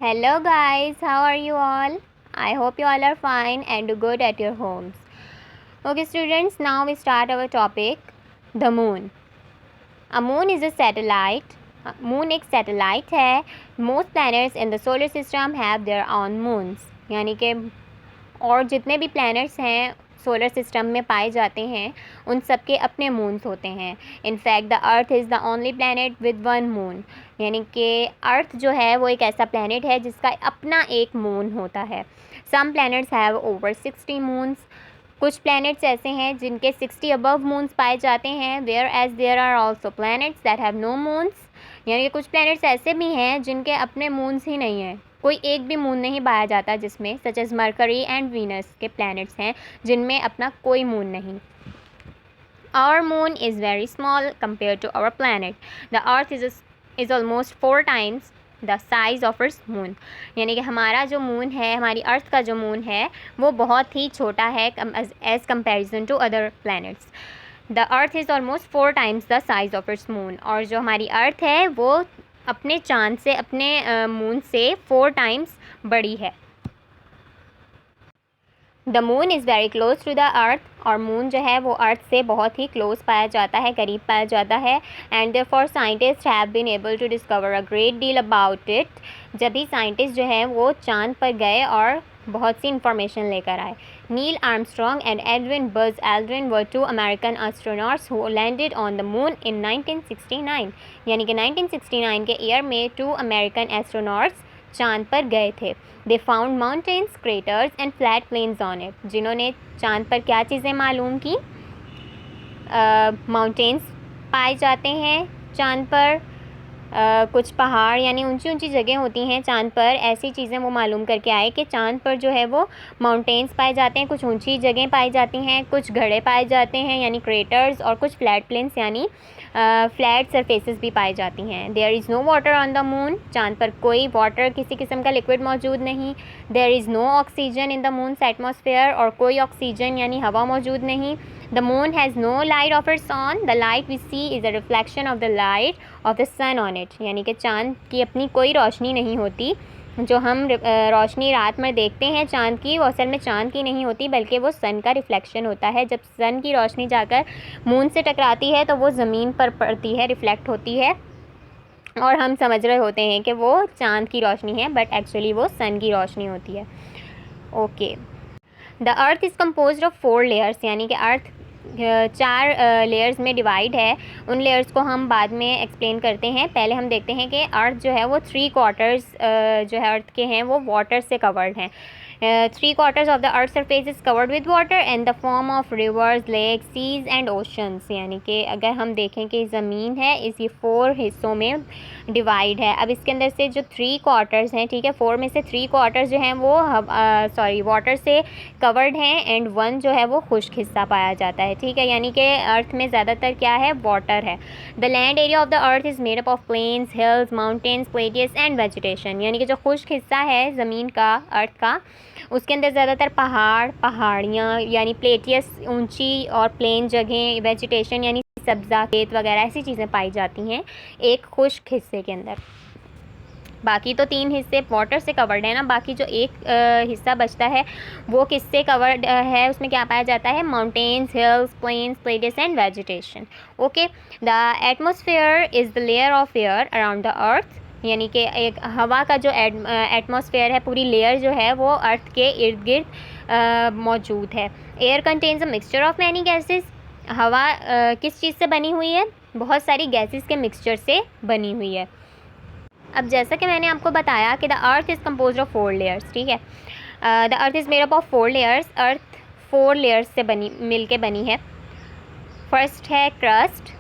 Hello guys, how are you all? I hope you all are fine and good at your homes. Okay students, now we start our topic, the moon. A moon is a satellite. Moon एक satellite है. Most planets in the solar system have their own moons. यानी कि और जितने भी planets हैं solar system में पाए जाते हैं उन सब के अपने मून्स होते हैं. In fact the earth is the only planet with one moon. यानी कि अर्थ जो है वो एक ऐसा प्लानट है जिसका अपना एक मून होता है. Some planets have over 60 moons. कुछ प्लैनेट्स ऐसे हैं जिनके 60 अबव मून्स पाए जाते हैं. Whereas there are also planets that have no moons. यानी कि कुछ प्लैनेट्स ऐसे भी हैं जिनके अपने मून्स ही नहीं हैं. कोई एक भी मून नहीं पाया जाता जिसमें, such as Mercury and Venus के प्लैनेट्स हैं जिनमें अपना कोई मून नहीं. Our moon is very small compared to our planet. The earth is almost 4 times the size of its moon. यानी कि हमारा जो मून है, हमारी अर्थ का जो मून है वो बहुत ही छोटा है as comparison to other planets. The earth is almost 4 times the size of its moon. और जो हमारी अर्थ है वो अपने चाँद से, अपने मून से 4 टाइम्स बड़ी है. The moon is very close to the earth. और मून जो है वो अर्थ से बहुत ही क्लोज पाया जाता है, करीब पाया जाता है. And therefore scientist have been able to discover a great deal about it. जब भी साइंटिस्ट जो हैं वो चांद पर गए और बहुत सी इंफॉर्मेशन लेकर आए. Neil Armstrong and Edwin buzz Aldrin were 2 American astronauts who landed on the moon in 1969. यानी कि 1969 के ईयर में 2 अमेरिकन एस्ट्रोनॉट्स चांद पर गए थे. They found mountains, craters and flat plains on it. जिन्होंने चांद पर क्या चीज़ें मालूम की? माउंटेन्स पाए जाते हैं चांद पर, कुछ पहाड़ यानी ऊंची ऊंची जगह होती हैं चांद पर. ऐसी चीज़ें वो मालूम करके आए कि चांद पर जो है वो माउंटेन्स पाए जाते हैं, कुछ ऊंची जगह पाई जाती हैं, कुछ घड़े पाए जाते हैं यानी क्रेटर्स, और कुछ फ्लैट प्लेन्स यानी फ्लैट सरफेसेस भी पाई जाती हैं. There is no water on the moon. चांद पर कोई वाटर, किसी किस्म का लिक्विड मौजूद नहीं. There is no oxygen in the moon's atmosphere. और कोई ऑक्सीजन यानी हवा मौजूद नहीं. The moon has no light of its own. The light we see is a reflection of the light of the sun on it. यानी कि चाँद की अपनी कोई रोशनी नहीं होती. जो हम रोशनी रात में देखते हैं चाँद की, वो असल में चाँद की नहीं होती बल्कि वो सन का रिफ्लेक्शन होता है. जब सन की रोशनी जाकर मून से टकराती है तो वो ज़मीन पर पड़ती है, रिफ्लेक्ट होती है, और हम समझ रहे होते हैं कि वो चाँद की रोशनी है, बट एक्चुअली वो सन की रोशनी होती है. Okay. The earth is composed of 4 layers. यानी कि अर्थ 4 लेयर्स में डिवाइड है. उन लेयर्स को हम बाद में एक्सप्लेन करते हैं. पहले हम देखते हैं कि अर्थ जो है वो 3 क्वार्टर्स जो है अर्थ के हैं वो वाटर से कवर्ड हैं. 3 quarters of the earth surface is covered with water in the form of rivers, lakes, seas and oceans. यानी कि अगर हम देखें कि ज़मीन है इसी 4 हिस्सों में डिवाइड है. अब इसके अंदर से जो 3 क्वार्टर्स हैं, ठीक है, 4 में से 3 क्वार्टर्स जो हैं वो वाटर से कवर्ड हैं एंड 1 जो है वो खुश्क हिस्सा पाया जाता है. ठीक है, यानी कि अर्थ में ज़्यादातर क्या है? वाटर है. The land area of the earth is made up of plains, hills, mountains, plateaus and vegetation. यानी कि जो खुश्क हिस्सा है ज़मीन का, अर्थ का, उसके अंदर ज़्यादातर पहाड़ियाँ यानी प्लेटियस ऊंची, और प्लेन जगहें, वेजिटेशन यानी सब्ज़ा, खेत वगैरह ऐसी चीज़ें पाई जाती हैं एक खुश्क हिस्से के अंदर. बाकी तो 3 हिस्से वाटर से कवर्ड है ना. बाकी जो एक हिस्सा बचता है वो किससे कवर्ड है? उसमें क्या पाया जाता है? Mountains, hills, plains, plateaus and vegetation. Okay. The atmosphere is the layer of air around the earth. यानी कि एक हवा का जो एटमॉस्फेयर है, पूरी लेयर जो है वो अर्थ के इर्द गिर्द मौजूद है. Air contains a mixture of many gases. हवा किस चीज़ से बनी हुई है? बहुत सारी गैसेस के मिक्सचर से बनी हुई है. अब जैसा कि मैंने आपको बताया कि the earth is composed of 4 layers. ठीक है, the earth is made up of 4 layers. Earth 4 layers से मिल के बनी है. फर्स्ट है crust,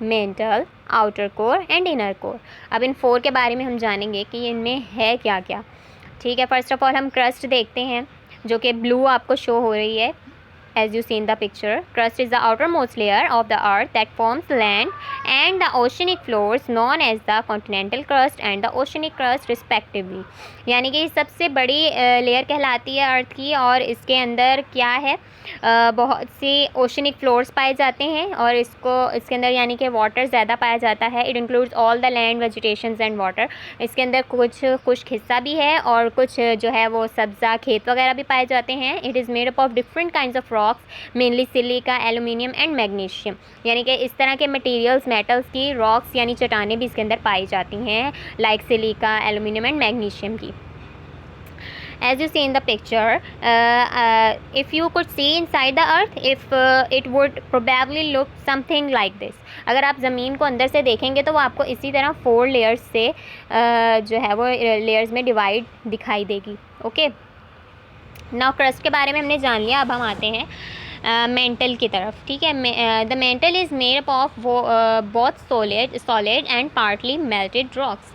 mental, outer core and inner core. अब इन 4 के बारे में हम जानेंगे कि इनमें है क्या क्या. ठीक है, फर्स्ट ऑफ ऑल हम क्रस्ट देखते हैं जो कि ब्लू आपको शो हो रही है. as you see in the picture. Crust is the outermost layer of the earth that forms land and the oceanic floors known as the continental crust and the oceanic crust respectively. यानी कि सबसे बड़ी layer कहलाती है अर्थ की, और इसके अंदर क्या है, बहुत सी ओशनिक फ्लोर्स पाए जाते हैं, और इसके अंदर यानी कि वाटर ज़्यादा पाया जाता है. It includes all the land, vegetations and water. इसके अंदर कुछ खुश्क हिस्सा भी है और कुछ जो है वो सब्ज़ा खेत वगैरह भी पाए जाते हैं. It is made up of different kinds of rocks, mainly silica, aluminium and magnesium. यानी कि इस तरह के मटेरियल्स, मेटल्स की रॉक्स यानी चट्टानें भी इसके अंदर पाई जाती हैं, like silica, aluminium and magnesium की. As you see in the picture, if you could see inside the earth, it would probably look something like this. अगर आप ज़मीन को अंदर से देखेंगे तो वो आपको इसी तरह 4 लेयर्स से जो है वो लेयर्स में डिवाइड दिखाई देगी. ओके, नाउ क्रस्ट के बारे में हमने जान लिया. अब हम आते हैं मेंटल की तरफ. ठीक है, the mental is made up of both solid and partly melted rocks.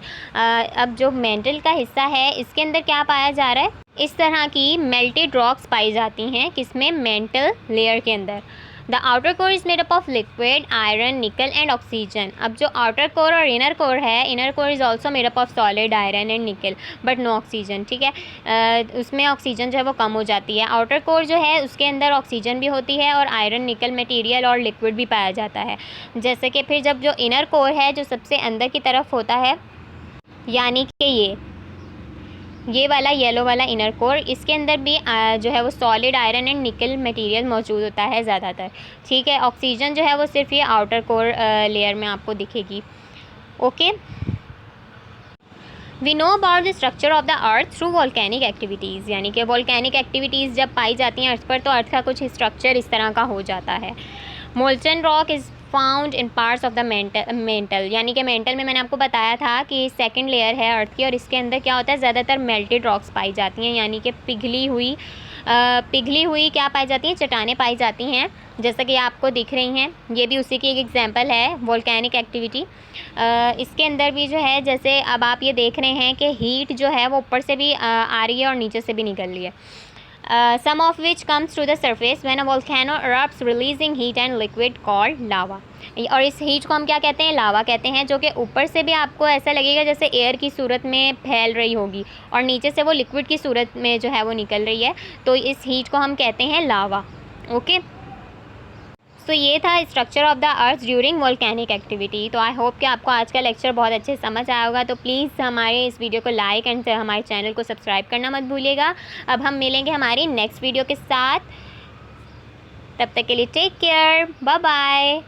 अब जो मेंटल का हिस्सा है इसके अंदर क्या पाया जा रहा है, इस तरह की मेल्टेड रॉक्स पाई जाती हैं. किसमें, मेंटल लेयर के अंदर. The outer core is made up of liquid iron, nickel and oxygen. अब जो आउटर कोर और इनर कोर है, inner core is also made up of solid iron and nickel but no oxygen. ठीक है, उसमें oxygen जो है वो कम हो जाती है. आउटर कोर जो है उसके अंदर ऑक्सीजन भी होती है और आयरन, निकल मटेरियल और लिक्विड भी पाया जाता है. जैसे कि फिर जब जो इनर कोर है जो सबसे अंदर की तरफ होता है, यानी कि ये वाला येलो वाला इनर कोर, इसके अंदर भी जो है वो सॉलिड आयरन एंड निकल मटेरियल मौजूद होता है ज़्यादातर. ठीक है, ऑक्सीजन जो है वो सिर्फ ये आउटर कोर लेयर में आपको दिखेगी. Okay, we know about the structure of the earth through volcanic activities. यानी कि वोल्केनिक एक्टिविटीज़ जब पाई जाती हैं अर्थ पर तो अर्थ का कुछ स्ट्रक्चर इस तरह का हो जाता है. Molten rock is found in parts of the mental. यानी कि मेंटल में मैंने आपको बताया था कि सेकंड लेयर है अर्थ की, और इसके अंदर क्या होता है, ज़्यादातर मेल्टेड रॉक्स पाई जाती हैं. यानी कि पिघली हुई क्या पाई जाती हैं, चट्टानें पाई जाती हैं, जैसा कि आपको दिख रही हैं. ये भी उसी की एक एग्जांपल है, वोल्केनिक एक्टिविटी. इसके अंदर भी जो है, जैसे अब आप ये देख रहे हैं कि हीट जो है वो ऊपर से भी आ रही है और नीचे से भी निकल रही है. Some of which comes to the surface when a volcano erupts, releasing heat and liquid called lava. और इस हीट को हम क्या कहते हैं, लावा कहते हैं, जो कि ऊपर से भी आपको ऐसा लगेगा जैसे एयर की सूरत में फैल रही होगी और नीचे से वो लिक्विड की सूरत में जो है वो निकल रही है. तो इस हीट को हम कहते हैं लावा. ओके, सो ये था structure of the earth during volcanic activity. तो आई होप कि आपको आज का लेक्चर बहुत अच्छे से समझ आया होगा. तो प्लीज़ हमारे इस वीडियो को लाइक एंड हमारे चैनल को सब्सक्राइब करना मत भूलिएगा. अब हम मिलेंगे हमारी नेक्स्ट वीडियो के साथ. तब तक के लिए टेक केयर, बाय बाय.